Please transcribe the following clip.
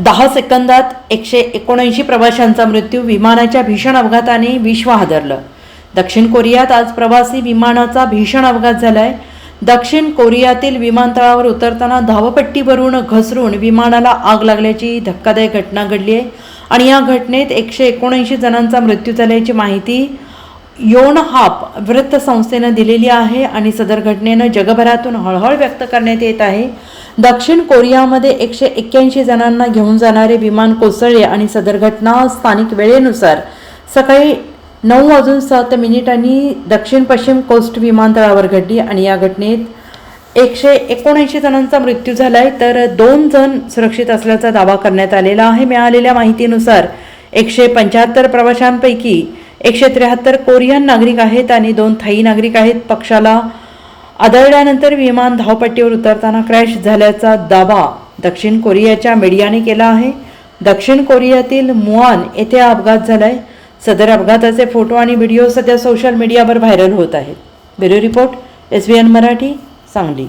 10 सेकंदात 179 प्रवाशांचा मृत्यू. विमानाच्या भीषण अपघाताने विश्व हादरलं. दक्षिण कोरियात आज प्रवासी विमानाचा भीषण अपघात झालाय. दक्षिण कोरियातील विमानतळावर उतरताना धावपट्टीवरून घसरून विमानाला आग लागल्याची धक्कादायक घटना घडली आहे आणि या घटनेत 179 जणांचा मृत्यू झाल्याची माहिती योनहाप वृत्तसंस्थेनं दिलेली आहे आणि सदर घटनेनं जगभरातून हळहळ व्यक्त करण्यात येत आहे. दक्षिण कोरियामध्ये 181 जणांना घेऊन जाणारे विमान कोसळले आणि सदर घटना स्थानिक वेळेनुसार सकाळी 9:07 दक्षिण पश्चिम कोस्ट विमानतळावर घडली आणि या घटनेत 179 जणांचा मृत्यू झालाय तर 2 जण सुरक्षित असल्याचा दावा करण्यात आलेला आहे. मिळालेल्या माहितीनुसार 175 प्रवाशांपैकी 173 कोरियन नागरिक आहेत आणि 2 थाई नागरिक आहेत. पक्षाला आदळल्यानंतर विमान धावपट्टीवर उतरताना क्रॅश झाल्याचा दावा दक्षिण कोरियाच्या मीडियाने केला आहे. दक्षिण कोरियातील मुआन येथे हा अपघात झालाय. सदर अपघाताचे फोटो आणि व्हिडिओ सध्या सोशल मीडियावर व्हायरल होत आहेत. Bureau report SBN Marathi, Sangli.